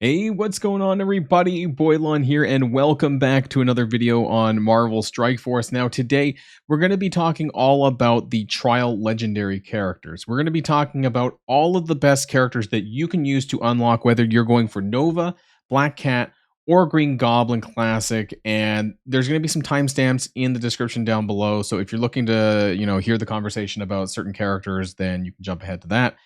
Hey, what's going on, everybody? Boilon here, and welcome back to another video on Marvel Strike Force. Now, today we're going to be talking all about the Trial Legendary characters. We're going to be talking about all of the best characters that you can use to unlock, whether you're going for Nova, Black Cat, or Green Goblin Classic. And there's going to be some timestamps in the description down below. So if you're looking to, hear the conversation about certain characters, then you can jump ahead to that.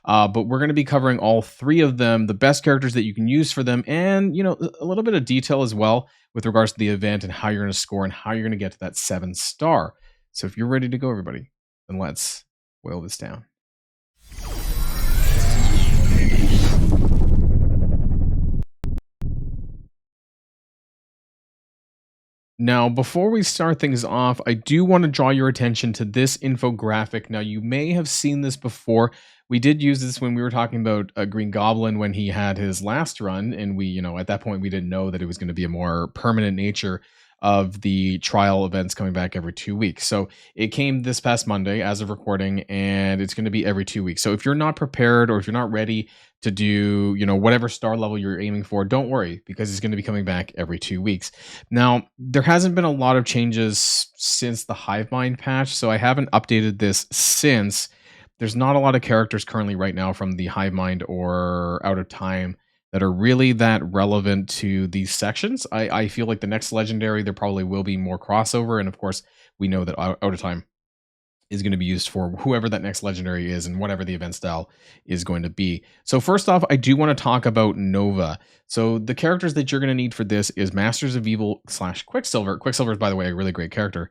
But we're going to be covering all three of them, the best characters that you can use for them, and a little bit of detail as well with regards to the event and how you're going to score and how you're going to get to that 7-star. So if you're ready to go, everybody, then let's boil this down. Now, before we start things off, I do want to draw your attention to this infographic. Now, you may have seen this before. We did use this when we were talking about Green Goblin when he had his last run, and we, at that point, we didn't know that it was going to be a more permanent nature of the trial events coming back every 2 weeks. So it came this past Monday as of recording, and it's going to be every 2 weeks. So if you're not prepared or if you're not ready to do, whatever star level you're aiming for, don't worry, because it's going to be coming back every 2 weeks. Now, there hasn't been a lot of changes since the Hivemind patch, so I haven't updated this since. There's not a lot of characters currently right now from the Hivemind or Out of Time that are really that relevant to these sections. I feel like the next legendary, there probably will be more crossover. And of course, we know that Out of Time is going to be used for whoever that next legendary is and whatever the event style is going to be. So first off, I do want to talk about Nova. So the characters that you're going to need for this is Masters of Evil / Quicksilver. Quicksilver is, by the way, a really great character.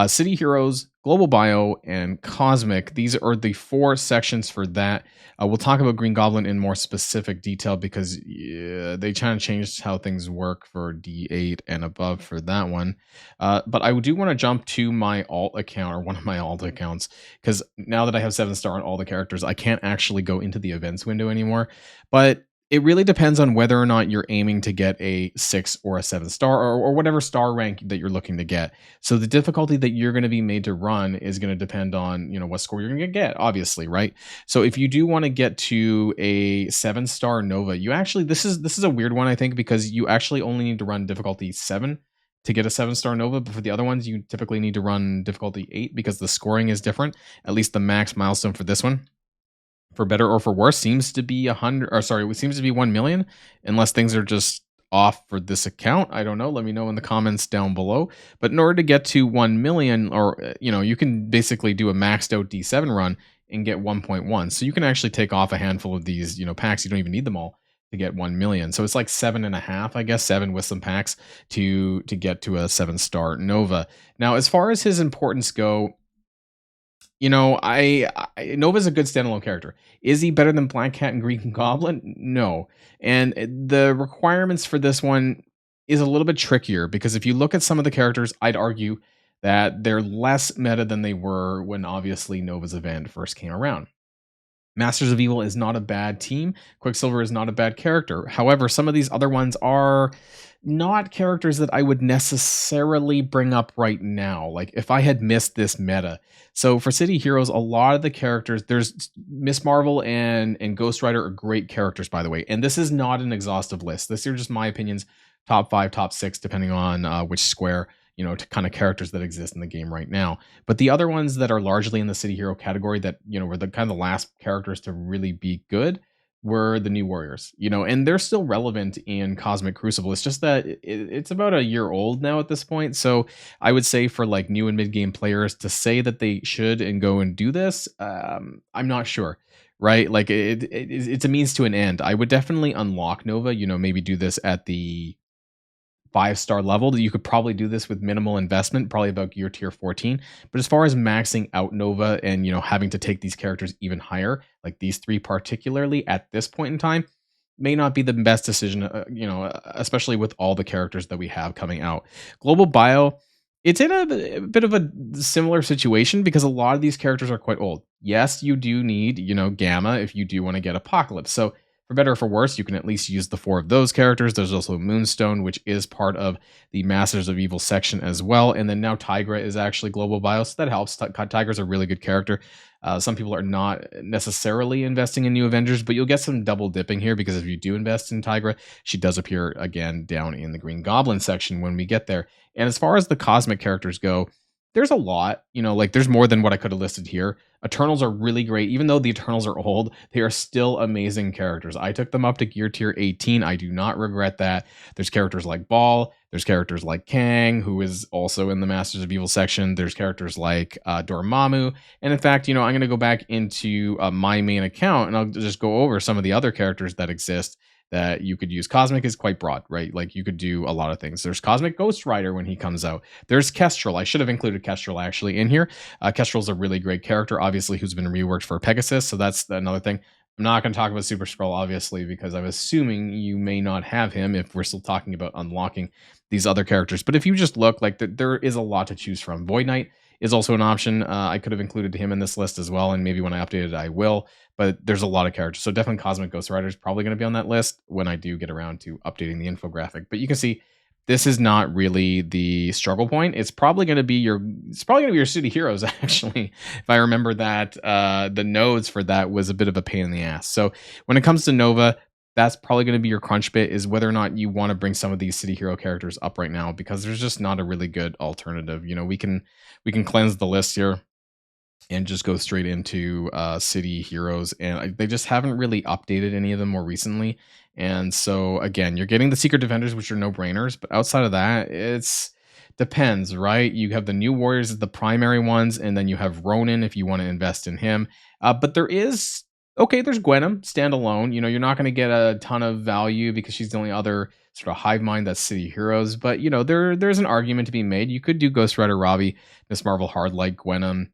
City Heroes, Global Bio, and Cosmic. These are the 4 sections for that. We'll talk about Green Goblin in more specific detail because they kind of changed how things work for D8 and above for that one. But I do want to jump to my alt account, or one of my alt accounts, because now that I have 7-star on all the characters, I can't actually go into the events window anymore. But it really depends on whether or not you're aiming to get a 6 or a 7-star or whatever star rank that you're looking to get. So the difficulty that you're going to be made to run is going to depend on, what score you're going to get, obviously, right? So if you do want to get to a 7-star Nova, you actually, this is a weird one, I think, because you actually only need to run difficulty 7 to get a 7-star Nova, but for the other ones, you typically need to run difficulty 8 because the scoring is different. At least the max milestone for this one, for better or for worse, seems to be 100, or sorry, it seems to be 1 million, unless things are just off for this account. I don't know. Let me know in the comments down below. But in order to get to 1 million, or, you can basically do a maxed out D7 run and get 1.1. So you can actually take off a handful of these, packs. You don't even need them all to get 1 million. So it's like 7.5, I guess, 7 with some packs to get to a 7-star Nova. Now, as far as his importance go, Nova's a good standalone character. Is he better than Black Cat and Green Goblin? No. And the requirements for this one is a little bit trickier because if you look at some of the characters, I'd argue that they're less meta than they were when obviously Nova's event first came around. Masters of Evil is not a bad team. Quicksilver is not a bad character. However, some of these other ones are not characters that I would necessarily bring up right now, like if I had missed this meta. So for City Heroes, a lot of the characters, there's Miss Marvel and Ghost Rider are great characters, by the way. And this is not an exhaustive list. This are just my opinions, top 5, top 6, depending on which square, to kind of characters that exist in the game right now. But the other ones that are largely in the City Hero category that, were the kind of the last characters to really be good were the New Warriors, and they're still relevant in Cosmic Crucible. It's just that it's about a year old now at this point. So I would say for like new and mid-game players to say that they should and go and do this, I'm not sure. Right? Like it's a means to an end. I would definitely unlock Nova, maybe do this at the 5-star level. You could probably do this with minimal investment, probably about gear tier 14. But as far as maxing out Nova and, having to take these characters even higher, like these 3 particularly at this point in time, may not be the best decision, especially with all the characters that we have coming out. Global Bio, it's in a bit of a similar situation because a lot of these characters are quite old. Yes, you do need, Gamma if you do want to get Apocalypse. So For better or for worse, you can at least use the 4 of those characters. There's also Moonstone, which is part of the Masters of Evil section as well. And then now Tigra is actually global bio, so that helps. Tigra's a really good character. Some people are not necessarily investing in New Avengers, but you'll get some double dipping here because if you do invest in Tigra, she does appear again down in the Green Goblin section when we get there. And as far as the cosmic characters go, there's a lot, like there's more than what I could have listed here. Eternals are really great. Even though the Eternals are old, they are still amazing characters. I took them up to gear tier 18. I do not regret that. There's characters like Ball. There's characters like Kang, who is also in the Masters of Evil section. There's characters like Dormammu. And in fact, I'm going to go back into my main account and I'll just go over some of the other characters that exist that you could use. Cosmic is quite broad, right? Like you could do a lot of things. There's Cosmic Ghost Rider when he comes out. There's Kestrel. I should have included Kestrel actually in here. Kestrel's a really great character, obviously, who's been reworked for Pegasus. So that's another thing. I'm not going to talk about Super Skrull, obviously, because I'm assuming you may not have him if we're still talking about unlocking these other characters. But if you just look, like there is a lot to choose from. Void Knight is also an option. I could have included him in this list as well, and maybe when I update it, I will. But there's a lot of characters. So definitely Cosmic Ghost Rider is probably going to be on that list when I do get around to updating the infographic. But you can see this is not really the struggle point. It's probably going to be your city heroes, actually. If I remember that, the nodes for that was a bit of a pain in the ass. So when it comes to Nova, that's probably going to be your crunch bit, is whether or not you want to bring some of these city hero characters up right now, because there's just not a really good alternative. We can cleanse the list here and just go straight into city heroes, and they just haven't really updated any of them more recently. And so again, you're getting the secret defenders, which are no brainers, but outside of that, it's depends, right? You have the new warriors as the primary ones, and then you have Ronin if you want to invest in him. But there's Gwenom standalone. You're not going to get a ton of value because she's the only other sort of hive mind that's city heroes. But there's an argument to be made. You could do Ghost Rider Robbie, Miss Marvel Hardlight, Gwenom,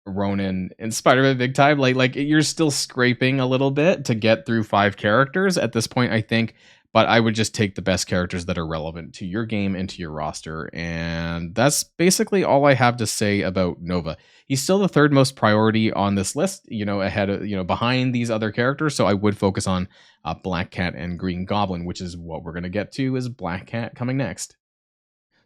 Ronin, and Spider-Man big time. Like you're still scraping a little bit to get through 5 characters at this point, I think. But I would just take the best characters that are relevant to your game and to your roster. And that's basically all I have to say about Nova. He's still the 3rd most priority on this list, ahead of, behind these other characters. So I would focus on Black Cat and Green Goblin, which is what we're going to get to, is Black Cat coming next.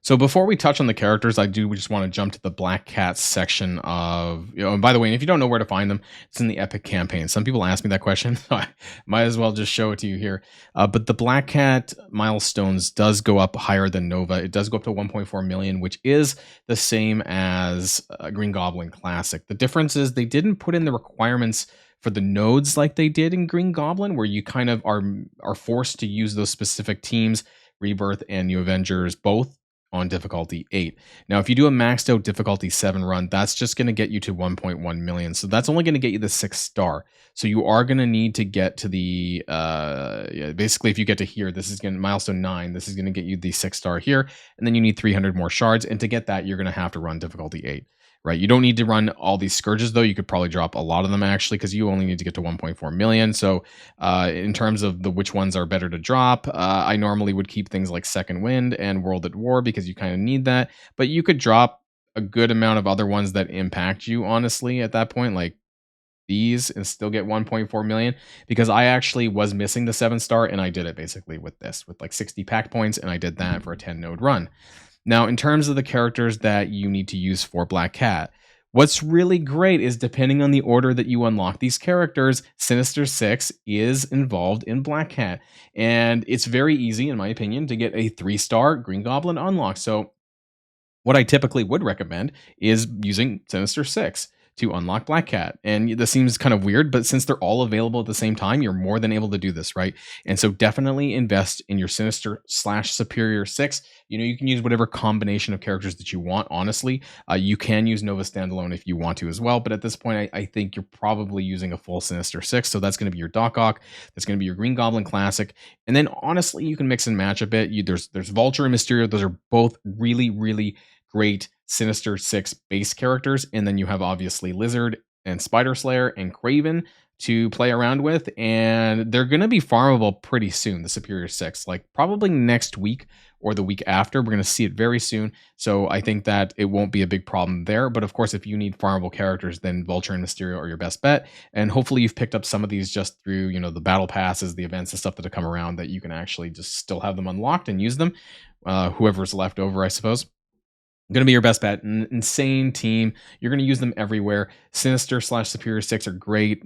So before we touch on the characters, I do just want to jump to the Black Cat section of, and by the way, if you don't know where to find them, it's in the Epic campaign. Some people ask me that question, so I might as well just show it to you here. But the Black Cat milestones does go up higher than Nova. It does go up to 1.4 million, which is the same as Green Goblin Classic. The difference is they didn't put in the requirements for the nodes like they did in Green Goblin, where you kind of are forced to use those specific teams, Rebirth and New Avengers, both on difficulty 8. Now, if you do a maxed out difficulty 7 run, that's just going to get you to 1.1 million. So that's only going to get you the 6 star. So you are going to need to get to the, basically if you get to here, this is going to, milestone 9, this is going to get you the 6 star here. And then you need 300 more shards. And to get that, you're going to have to run difficulty 8. Right, you don't need to run all these scourges, though. You could probably drop a lot of them, actually, because you only need to get to 1.4 million. So in terms of which ones are better to drop, I normally would keep things like Second Wind and World at War, because you kind of need that. But you could drop a good amount of other ones that impact you, honestly, at that point, like these, and still get 1.4 million, because I actually was missing the 7 star, and I did it basically with this, with like 60 pack points, and I did that for a 10 node run. Now, in terms of the characters that you need to use for Black Cat, what's really great is depending on the order that you unlock these characters, Sinister Six is involved in Black Cat. And it's very easy, in my opinion, to get a 3-star Green Goblin unlock. So what I typically would recommend is using Sinister Six to unlock Black Cat. And this seems kind of weird, but since they're all available at the same time, you're more than able to do this, right? And so definitely invest in your Sinister/Superior 6. You can use whatever combination of characters that you want, honestly. You can use Nova standalone if you want to as well, but at this point, I think you're probably using a full Sinister 6, so that's going to be your Doc Ock, that's going to be your Green Goblin Classic, and then honestly, you can mix and match a bit. There's Vulture and Mysterio. Those are both really, really great Sinister 6 base characters, and then you have obviously Lizard and Spider Slayer and Kraven to play around with, and they're going to be farmable pretty soon. The Superior Six, like probably next week or the week after, we're going to see it very soon. So I think that it won't be a big problem there. But of course, if you need farmable characters, then Vulture and Mysterio are your best bet. And hopefully, you've picked up some of these just through the battle passes, the events, and stuff that have come around that you can actually just still have them unlocked and use them. Whoever's left over, I suppose. Going to be your best bet. Insane team. You're going to use them everywhere. Sinister slash Superior Six are great,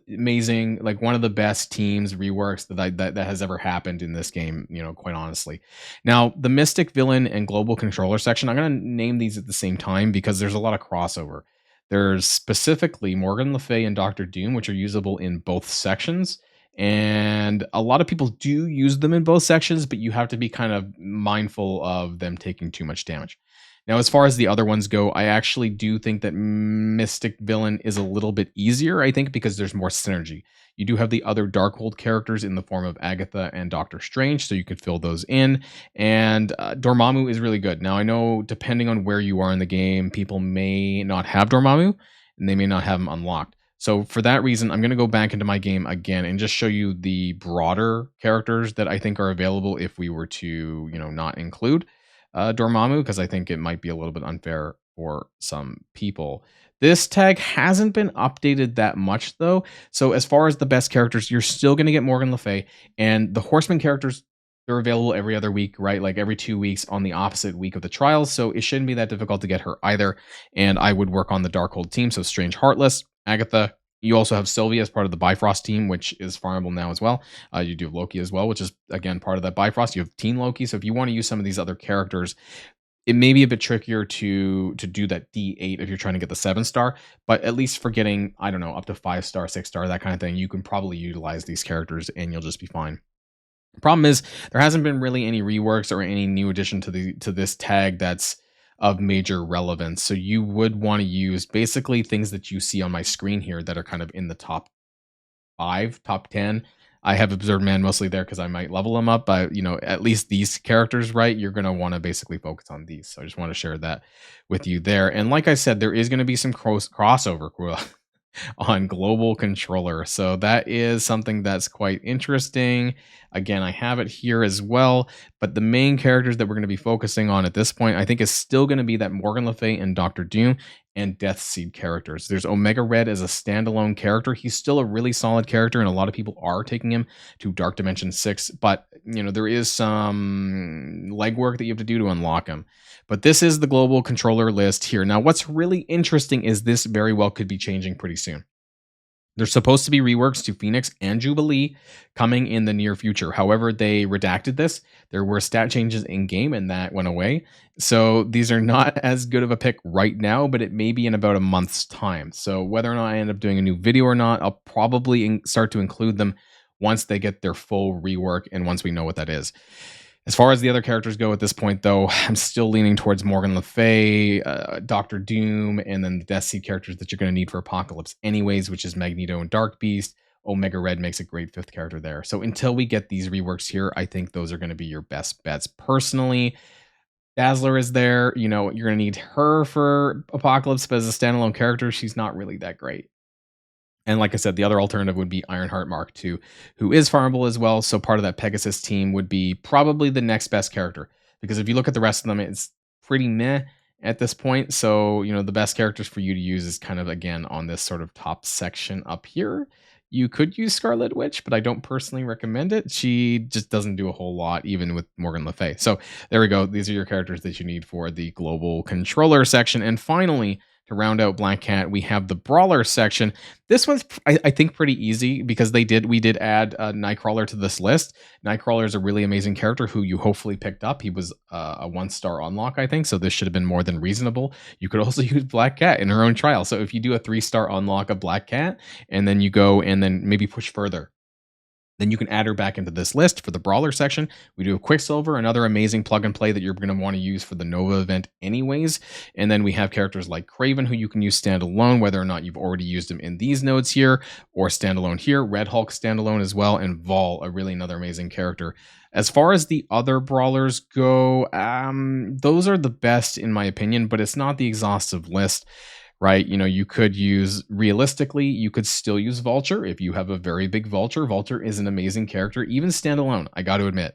amazing. Like one of the best teams reworks that has ever happened in this game. Quite honestly. Now the Mystic Villain and Global Controller section. I'm going to name these at the same time because there's a lot of crossover. There's specifically Morgan Le Fay and Doctor Doom, which are usable in both sections. And a lot of people do use them in both sections, but you have to be kind of mindful of them taking too much damage. Now, as far as the other ones go, I actually do think that Mystic Villain is a little bit easier, I think, because there's more synergy. You do have the other Darkhold characters in the form of Agatha and Doctor Strange, so you could fill those in. And Dormammu is really good. Now, I know depending on where you are in the game, people may not have Dormammu, and they may not have him unlocked. So for that reason, I'm going to go back into my game again and just show you the broader characters that I think are available if we were to, not include Dormammu, because I think it might be a little bit unfair for some people. This tag hasn't been updated that much, though. So as far as the best characters, you're still going to get Morgan Le Fay. And the Horseman characters, they're available every other week, right? Like every 2 weeks on the opposite week of the trials. So it shouldn't be that difficult to get her either. And I would work on the Darkhold team. So Strange Heartless, Agatha. You also have Sylvia as part of the Bifrost team, which is farmable now as well. You do have Loki as well, which is, again, part of that Bifrost. You have Teen Loki. So if you want to use some of these other characters, it may be a bit trickier to do that D8 if you're trying to get the 7-star. But at least for getting, I don't know, up to 5-star, 6-star, that kind of thing, you can probably utilize these characters and you'll just be fine. The problem is there hasn't been really any reworks or any new addition to this tag that's of major relevance. So you would want to use basically things that you see on my screen here that are kind of in the top 5, top 10. I have Observed Man mostly there because I might level them up, but at least these characters, right? You're going to want to basically focus on these. So I just want to share that with you there. And like I said, there is going to be some crossover on Global Controller. So that is something that's quite interesting. Again, I have it here as well, but the main characters that we're going to be focusing on at this point, I think is still going to be that Morgan Le Fay and Doctor Doom and Deathseed characters. There's Omega Red as a standalone character. He's still a really solid character, and a lot of people are taking him to Dark Dimension 6, but there is some legwork that you have to do to unlock him. But this is the Global Controller list here. Now, what's really interesting is this very well could be changing pretty soon. There's supposed to be reworks to Phoenix and Jubilee coming in the near future. However, they redacted this. There were stat changes in game and that went away. So these are not as good of a pick right now, but it may be in about a month's time. So whether or not I end up doing a new video or not, I'll probably start to include them once they get their full rework and once we know what that is. As far as the other characters go at this point, though, I'm still leaning towards Morgan Le Fay, Doctor Doom, and then the Deathseed characters that you're going to need for Apocalypse anyways, which is Magneto and Dark Beast. Omega Red makes a great 5th character there. So until we get these reworks here, I think those are going to be your best bets. Personally, Dazzler is there. You're going to need her for Apocalypse, but as a standalone character, she's not really that great. And like I said, the other alternative would be Ironheart Mark II, who is farmable as well. So part of that Pegasus team would be probably the next best character. Because if you look at the rest of them, it's pretty meh at this point. So, the best characters for you to use is kind of, again, on this sort of top section up here. You could use Scarlet Witch, but I don't personally recommend it. She just doesn't do a whole lot, even with Morgan Le Fay. So there we go. These are your characters that you need for the Global Controller section. And finally, to round out Black Cat, we have the Brawler section. This one's, I think, pretty easy because we did add Nightcrawler to this list. Nightcrawler is a really amazing character who you hopefully picked up. He was a 1-star unlock, I think, so this should have been more than reasonable. You could also use Black Cat in her own trial. So if you do a 3-star unlock of Black Cat, and then you go and then maybe push further, then you can add her back into this list for the Brawler section. We do have Quicksilver, another amazing plug and play that you're going to want to use for the Nova event anyways. And then we have characters like Kraven, who you can use standalone, whether or not you've already used them in these nodes here, or standalone here. Red Hulk standalone as well, and Vol, another amazing character. As far as the other Brawlers go, those are the best in my opinion, but it's not the exhaustive list. right? You could use realistically, you could still use Vulture if you have a very big Vulture. Vulture is an amazing character, even standalone, I got to admit.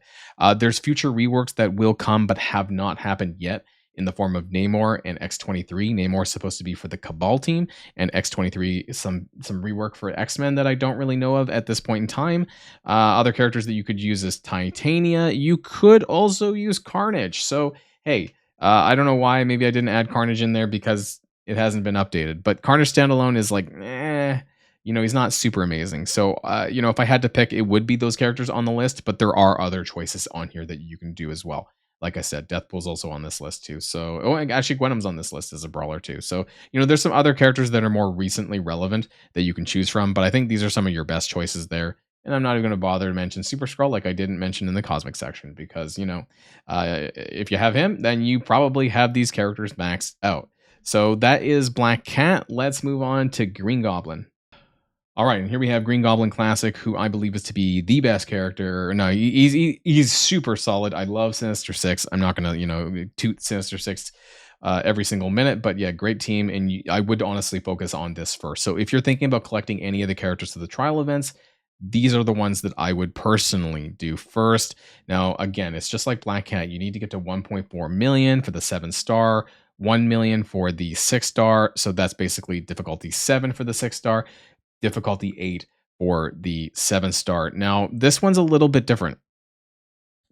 There's future reworks that will come but have not happened yet in the form of Namor and X-23. Namor is supposed to be for the Cabal team, and X-23 is some rework for X-Men that I don't really know of at this point in time. Other characters that you could use is Titania. You could also use Carnage. So, hey, I don't know why maybe I didn't add Carnage in there because it hasn't been updated. But Carnage standalone is like, he's not super amazing. So, if I had to pick, it would be those characters on the list, but there are other choices on here that you can do as well. Like I said, Deathpool's also on this list too. So, and actually, Gwenum's on this list as a brawler too. So, there's some other characters that are more recently relevant that you can choose from, but I think these are some of your best choices there. And I'm not even going to bother to mention Super Skrull like I didn't mention in the Cosmic section because, if you have him, then you probably have these characters maxed out. So that is Black Cat. Let's move on to Green Goblin. All right, and here we have Green Goblin Classic, who I believe is to be the best character. No, he's super solid. I love Sinister Six. I'm not gonna, toot Sinister Six every single minute, but yeah, great team. And I would honestly focus on this first. So if you're thinking about collecting any of the characters to the trial events, these are the ones that I would personally do first. Now, again, it's just like Black Cat. You need to get to 1.4 million for the 7-star, 1 million for the 6-star. So that's basically difficulty 7 for the 6-star. Difficulty 8 for the 7-star. Now, this one's a little bit different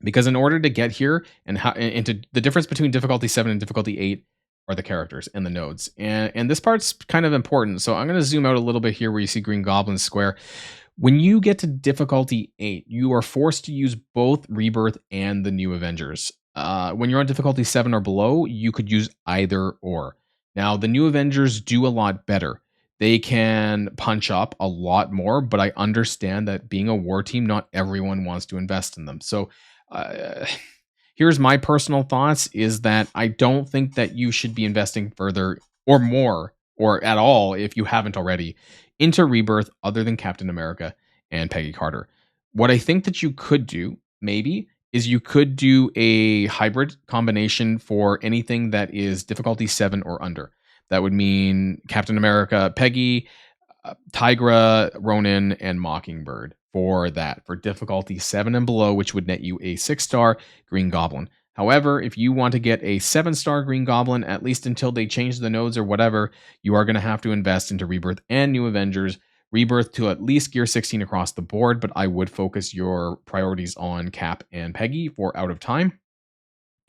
because in order to get here and how into the difference between difficulty 7 and difficulty 8 are the characters and the nodes. And this part's kind of important. So I'm going to zoom out a little bit here where you see Green Goblin Square. When you get to difficulty 8, you are forced to use both Rebirth and the New Avengers. When you're on difficulty 7 or below, you could use either or. Now, the New Avengers do a lot better. They can punch up a lot more, but I understand that being a war team, not everyone wants to invest in them. So here's my personal thoughts is that I don't think that you should be investing further or more or at all if you haven't already into Rebirth other than Captain America and Peggy Carter. What I think that you could do maybe is you could do a hybrid combination for anything that is difficulty 7 or under. That would mean Captain America, Peggy, Tigra, Ronin, and Mockingbird for difficulty 7 and below, which would net you a 6-star Green Goblin. However, if you want to get a 7-star Green Goblin, at least until they change the nodes or whatever, you are going to have to invest into Rebirth and New Avengers. Rebirth to at least Gear 16 across the board, but I would focus your priorities on Cap and Peggy for Out of Time.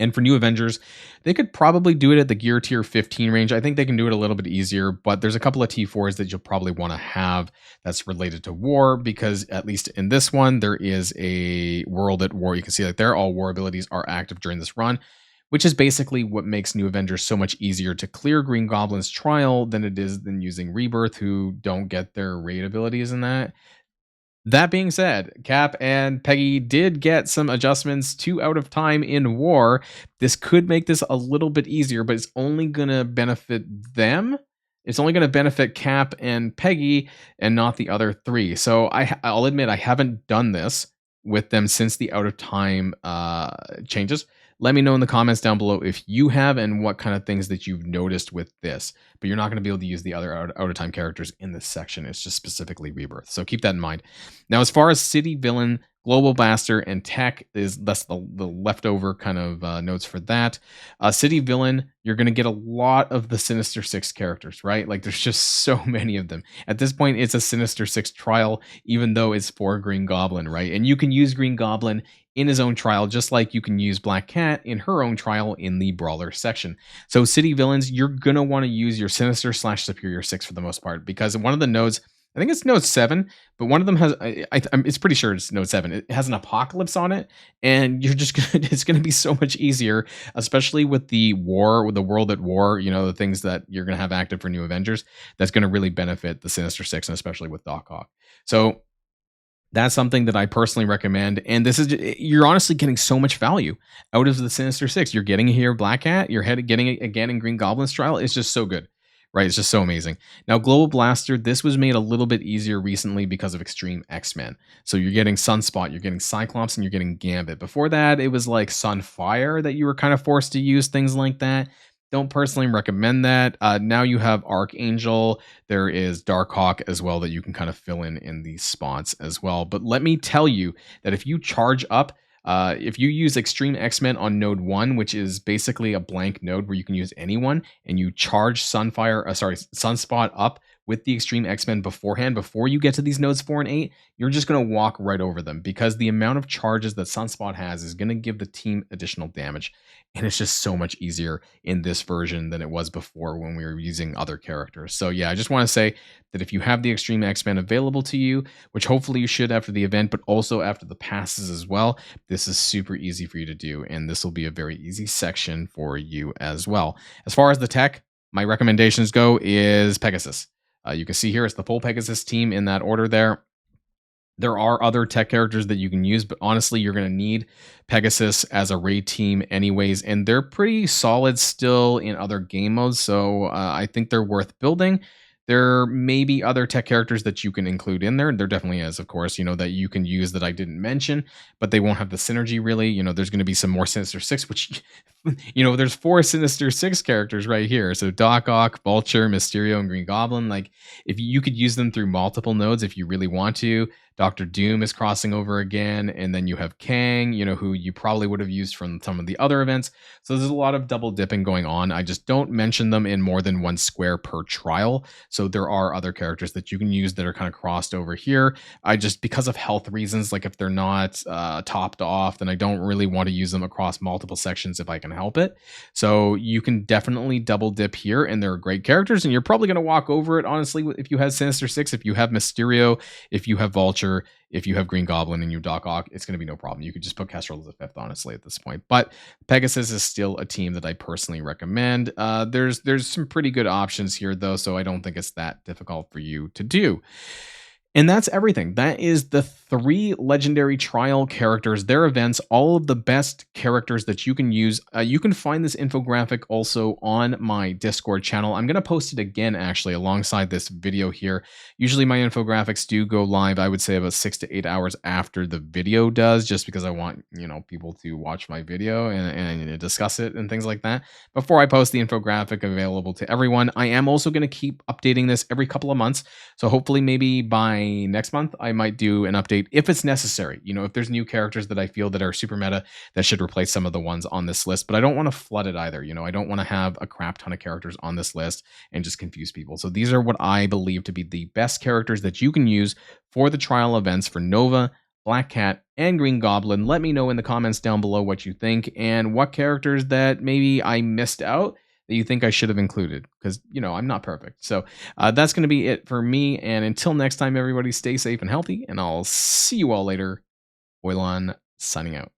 And for New Avengers, they could probably do it at the Gear Tier 15 range. I think they can do it a little bit easier, but there's a couple of T4s that you'll probably want to have that's related to war, because at least in this one, there is a World at War. You can see that there, all war abilities are active during this run, which is basically what makes New Avengers so much easier to clear Green Goblin's trial than it is than using Rebirth, who don't get their raid abilities in that. That being said, Cap and Peggy did get some adjustments to Out of Time in War. This could make this a little bit easier, but it's only going to benefit them. It's only going to benefit Cap and Peggy and not the other three. So I'll admit I haven't done this with them since the Out of Time changes. Let me know in the comments down below if you have and what kind of things that you've noticed with this. But you're not going to be able to use the other out of time characters in this section. It's just specifically Rebirth. So keep that in mind. Now, as far as City Villain, Global Blaster, and Tech, that's the leftover kind of notes for that. City Villain, you're going to get a lot of the Sinister Six characters, right? Like there's just so many of them. At this point, it's a Sinister Six trial, even though it's for Green Goblin, right? And you can use Green Goblin in his own trial, just like you can use Black Cat in her own trial in the Brawler section. So City Villains, you're going to want to use your Sinister / Superior 6 for the most part, because one of the nodes, I think it's node 7, but one of them has, it's pretty sure it's node 7. It has an apocalypse on it, and you're just going to, it's going to be so much easier, especially with the war, with the World at War, the things that you're going to have active for New Avengers, that's going to really benefit the Sinister Six, and especially with Doc Ock. So that's something that I personally recommend. And this is, you're honestly getting so much value out of the Sinister Six. You're getting here Black Cat, you're getting it again in Green Goblin's trial. It's just so good, right? It's just so amazing. Now, Global Blaster, this was made a little bit easier recently because of Extreme X-Men. So you're getting Sunspot, you're getting Cyclops, and you're getting Gambit. Before that, it was like Sunfire that you were kind of forced to use, things like that. Don't personally recommend that. Now you have Archangel. There is Darkhawk as well that you can kind of fill in these spots as well. But let me tell you that if you charge up, if you use Extreme X-Men on node 1, which is basically a blank node where you can use anyone, and you charge Sunspot up with the Extreme X-Men beforehand, before you get to these nodes 4 and 8, you're just going to walk right over them because the amount of charges that Sunspot has is going to give the team additional damage. And it's just so much easier in this version than it was before when we were using other characters. So yeah, I just want to say that if you have the Extreme X-Men available to you, which hopefully you should after the event, but also after the passes as well, this is super easy for you to do. And this will be a very easy section for you as well. As far as the tech, my recommendations go is Pegasus. You can see here it's the full Pegasus team in that order there. There are other tech characters that you can use, but honestly, you're going to need Pegasus as a raid team anyways, and they're pretty solid still in other game modes, so I think they're worth building. There may be other tech characters that you can include in there. There definitely is, of course, that you can use that I didn't mention, but they won't have the synergy really. There's going to be some more Sinister Six, which, there's 4 Sinister Six characters right here. So Doc Ock, Vulture, Mysterio, and Green Goblin. Like, if you could use them through multiple nodes if you really want to. Doctor Doom is crossing over again, and then you have Kang, who you probably would have used from some of the other events. So there's a lot of double dipping going on. I just don't mention them in more than one square per trial. So there are other characters that you can use that are kind of crossed over here. I just, because of health reasons, like if they're not topped off, then I don't really want to use them across multiple sections if I can help it. So you can definitely double dip here, and they're great characters, and you're probably going to walk over it, honestly, if you have Sinister Six, if you have Mysterio, if you have Vulture, if you have Green Goblin and you Doc Ock, it's going to be no problem. You could just put Kestrel as a 5th, honestly, at this point. But Pegasus is still a team that I personally recommend. There's some pretty good options here, though, so I don't think it's that difficult for you to do. And that's everything. That is the 3 legendary trial characters, their events, all of the best characters that you can use. You can find this infographic also on my Discord channel. I'm going to post it again, actually, alongside this video here. Usually my infographics do go live, I would say, about 6 to 8 hours after the video does, just because I want, people to watch my video and discuss it and things like that before I post the infographic available to everyone. I am also going to keep updating this every couple of months. So hopefully maybe by next month, I might do an update if it's necessary. If there's new characters that I feel that are super meta that should replace some of the ones on this list, but I don't want to flood it either. I don't want to have a crap ton of characters on this list and just confuse people. So these are what I believe to be the best characters that you can use for the trial events for Nova, Black Cat, and Green Goblin. Let me know in the comments down below what you think and what characters that maybe I missed out that you think I should have included, because, I'm not perfect. So that's going to be it for me. And until next time, everybody, stay safe and healthy, and I'll see you all later. Boilon signing out.